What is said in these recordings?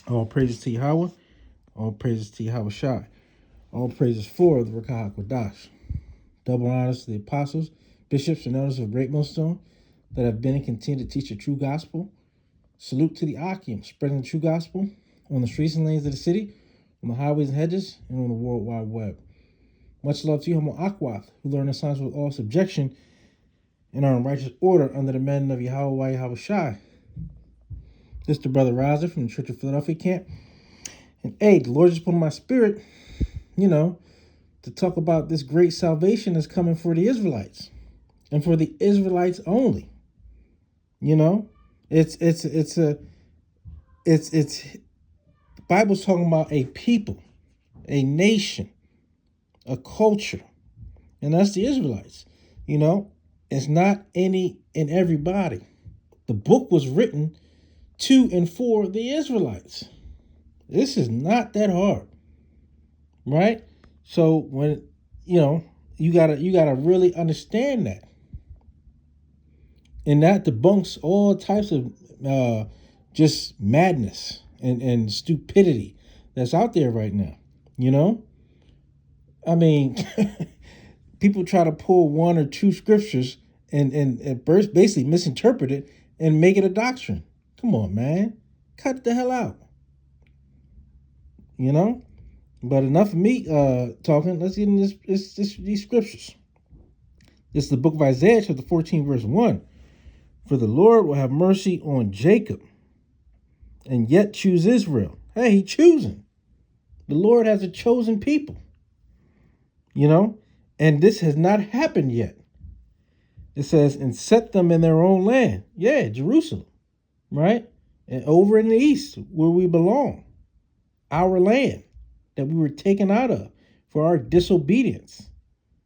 All praises to Yahweh. All praises to Yahweh Shai. All praises for the Rakah Kodash. Double honors to the apostles, bishops, and elders of Great Millstone that have been and continue to teach the true gospel. Salute to the Akim, spreading the true gospel on the streets and lanes of the city, on the highways and hedges, and on the World Wide Web. Much love to you, Homo Akwath, who learn the signs with all subjection and are in righteous order under the men of Yahweh Yahweh Shai. This is the brother Raza from the Church of Philadelphia camp. And hey, the Lord just put in my spirit, to talk about this great salvation that's coming for the Israelites and for the Israelites only. It's the Bible's talking about a people, a nation, a culture, and that's the Israelites. It's not any and everybody. The book was written to and for the Israelites. This is not that hard, right? So when you gotta really understand that, and that debunks all types of just madness and stupidity that's out there right now. I mean, people try to pull one or two scriptures and basically misinterpret it and make it a doctrine. Come on, man, cut the hell out. But enough of me talking. Let's get in these scriptures. This is the book of Isaiah, chapter 14, verse 1. For the Lord will have mercy on Jacob and yet choose Israel. Hey, he choosing. The Lord has a chosen people. And this has not happened yet. It says, and set them in their own land. Yeah, Jerusalem, right? And over in the east where we belong. Our land that we were taken out of for our disobedience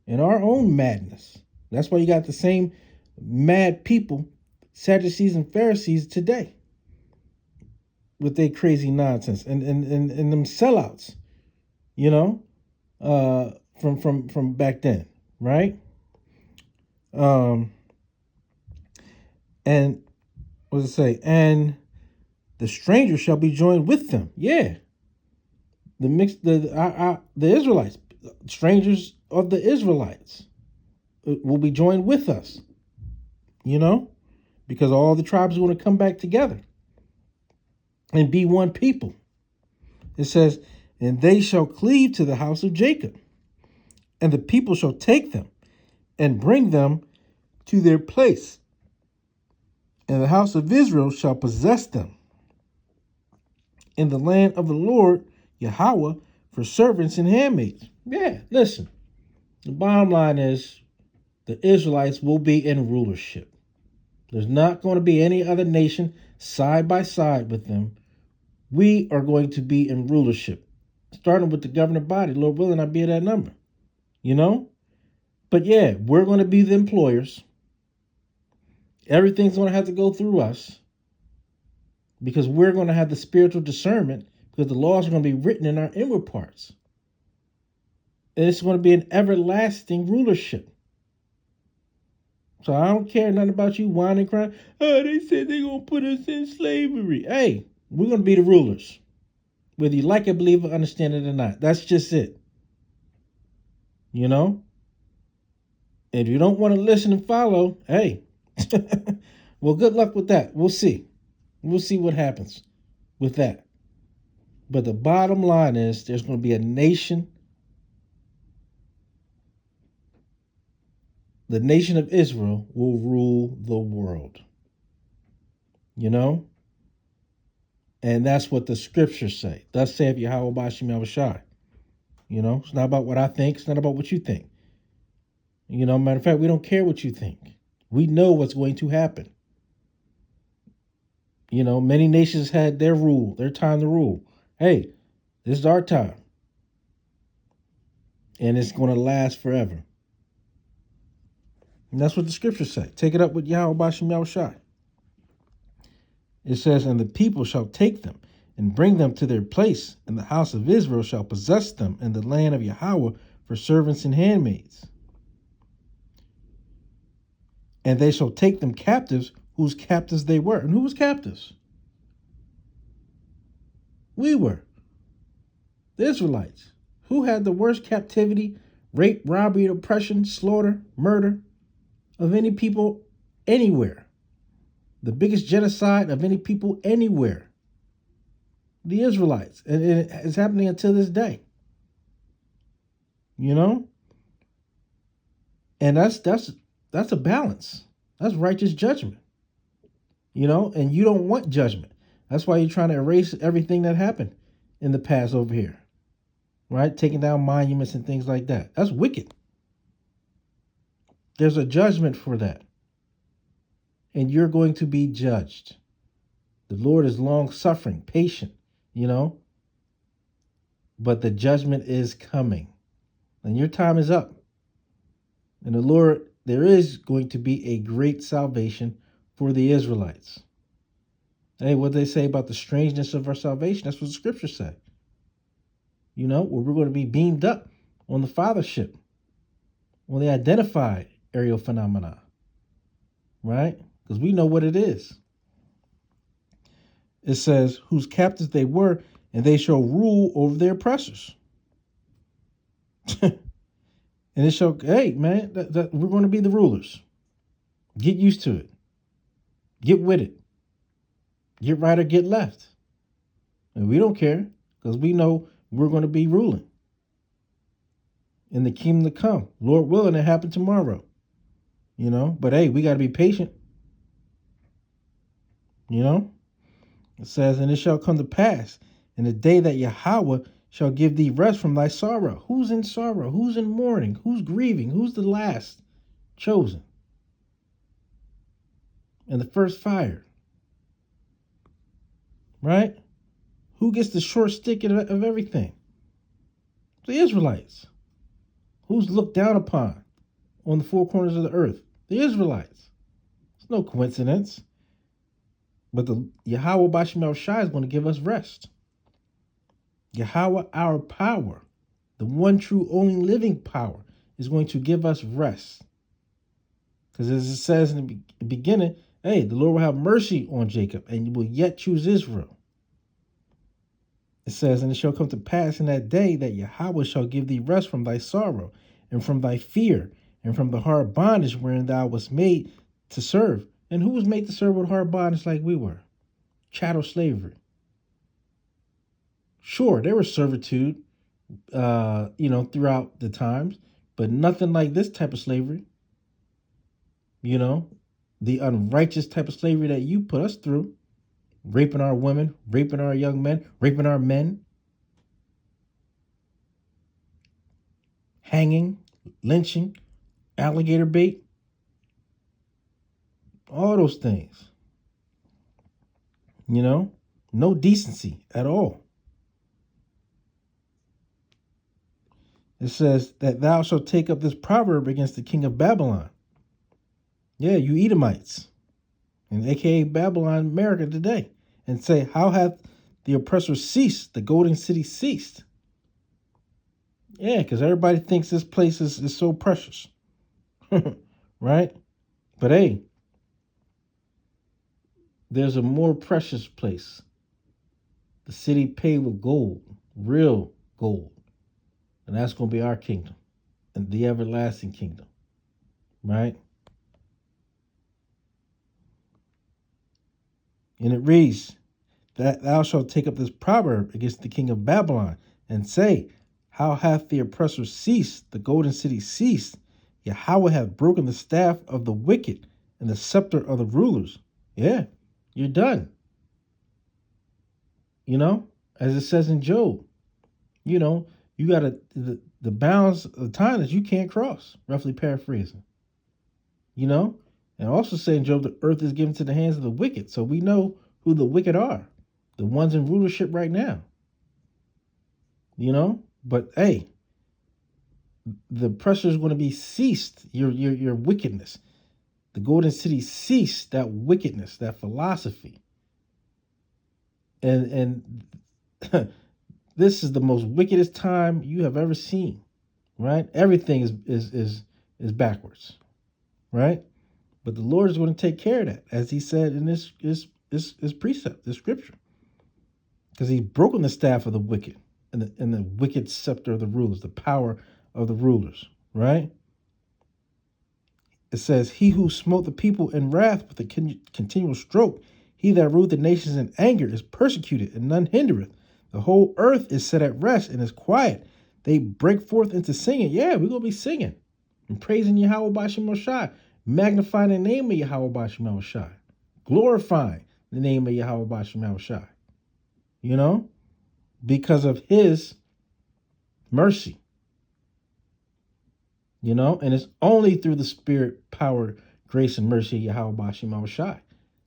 and our own madness. That's why you got the same mad people, Sadducees and Pharisees today, with their crazy nonsense and them sellouts, from back then, right? And what does it say? And the stranger shall be joined with them. Yeah. The Israelites, strangers of the Israelites, will be joined with us, because all the tribes are going to come back together and be one people. It says, and they shall cleave to the house of Jacob, and the people shall take them and bring them to their place, and the house of Israel shall possess them in the land of the Lord Yahweh for servants and handmaids. Yeah, listen. The bottom line is the Israelites will be in rulership. There's not going to be any other nation side by side with them. We are going to be in rulership, starting with the governing body. Lord willing, I'll be at that number. But yeah, we're going to be the employers. Everything's going to have to go through us because we're going to have the spiritual discernment, because the laws are going to be written in our inward parts. And it's going to be an everlasting rulership. So I don't care nothing about you whining and crying. Oh, they said they're going to put us in slavery. Hey, we're going to be the rulers. Whether you like it, believe it, understand it or not. That's just it. If you don't want to listen and follow, hey, well, good luck with that. We'll see. We'll see what happens with that. But the bottom line is there's going to be a nation. The nation of Israel will rule the world. And that's what the scriptures say. Thus saith Yahweh Bashim Yahushai. It's not about what I think. It's not about what you think. Matter of fact, we don't care what you think. We know what's going to happen. Many nations had their rule, their time to rule. Hey, this is our time. And it's going to last forever. And that's what the scriptures say. Take it up with Yahweh Bashim Yahushai. It says, and the people shall take them and bring them to their place, and the house of Israel shall possess them in the land of Yahweh for servants and handmaids. And they shall take them captives, whose captives they were. And who was captives? We were. The Israelites. Who had the worst captivity, rape, robbery, oppression, slaughter, murder of any people anywhere? The biggest genocide of any people anywhere. The Israelites. And it's happening until this day. You know? And that's a balance. That's righteous judgment. You know, and you don't want judgment. That's why you're trying to erase everything that happened in the past over here. Right? Taking down monuments and things like that. That's wicked. There's a judgment for that. And you're going to be judged. The Lord is long suffering, patient, you know. But the judgment is coming. And your time is up. And the Lord, there is going to be a great salvation for the Israelites. Hey, what they say about the strangeness of our salvation? That's what the scriptures say. You know, where we're going to be beamed up on the fathership, on the identified aerial phenomena, right? Because we know what it is. It says, whose captives they were, and they shall rule over their oppressors. And it shall, hey, man, that we're going to be the rulers. Get used to it. Get with it. Get right or get left. And we don't care because we know we're going to be ruling in the kingdom to come. Lord willing, it happen tomorrow. You know, but hey, we got to be patient. You know, it says, and it shall come to pass in the day that Yahweh shall give thee rest from thy sorrow. Who's in sorrow? Who's in mourning? Who's grieving? Who's the last chosen? And the first fired. Right? Who gets the short stick of everything? The Israelites. Who's looked down upon on the four corners of the earth? The Israelites. It's no coincidence. But the Yahweh Bashim Shai is going to give us rest. Yahweh, our power, the one true only living power, is going to give us rest. Because as it says in the beginning, hey, the Lord will have mercy on Jacob and will yet choose Israel. It says, and it shall come to pass in that day that Yahweh shall give thee rest from thy sorrow and from thy fear and from the hard bondage wherein thou wast made to serve. And who was made to serve with hard bondage like we were? Chattel slavery. Sure, there was servitude, throughout the times, but nothing like this type of slavery. You know, the unrighteous type of slavery that you put us through, raping our women, raping our young men, raping our men, hanging, lynching, alligator bait, all those things. You know, no decency at all. It says that thou shalt take up this proverb against the king of Babylon. Yeah, you Edomites, and aka Babylon, America today, and say, how hath the oppressor ceased, the golden city ceased? Yeah, because everybody thinks this place is so precious. Right? But hey, there's a more precious place. The city paved with gold, real gold. And that's going to be our kingdom and the everlasting kingdom. Right? And it reads that thou shalt take up this proverb against the king of Babylon and say, how hath the oppressor ceased, the golden city ceased? Yahweh hath broken the staff of the wicked and the scepter of the rulers. Yeah, you're done. You know, as it says in Job, you know, you got the bounds of time that you can't cross, roughly paraphrasing. You know, and also saying Job, the earth is given to the hands of the wicked. So we know who the wicked are, the ones in rulership right now. You know, but hey, the pressure is going to be ceased. Your wickedness, the golden city ceased that wickedness, that philosophy, and this is the most wickedest time you have ever seen. Right, everything is backwards. Right. But the Lord is going to take care of that, as he said in this precept, this scripture. because he's broken the staff of the wicked and the wicked scepter of the rulers, the power of the rulers, right? It says, he who smote the people in wrath with a continual stroke, he that ruled the nations in anger is persecuted, and none hindereth. The whole earth is set at rest and is quiet. They break forth into singing. Yeah, we're going to be singing and praising Yahweh Bashim Moshai, magnifying the name of Yahweh Bashim Moshai, glorifying the name of Yahweh Bashim Moshai, because of his mercy, and it's only through the spirit, power, grace, and mercy of Yahweh Bashim Moshai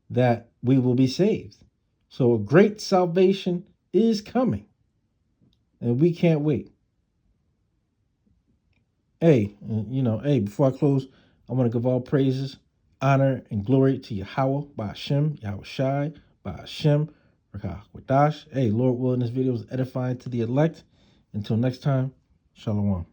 that we will be saved. So a great salvation is coming, and we can't wait. Hey, before I close, I want to give all praises, honor, and glory to Yahweh, Ba'ashem, Yahweh Shai, Ba'ashem, Rakah Wadash. Hey, Lord willing, this video is edifying to the elect. Until next time, Shalom.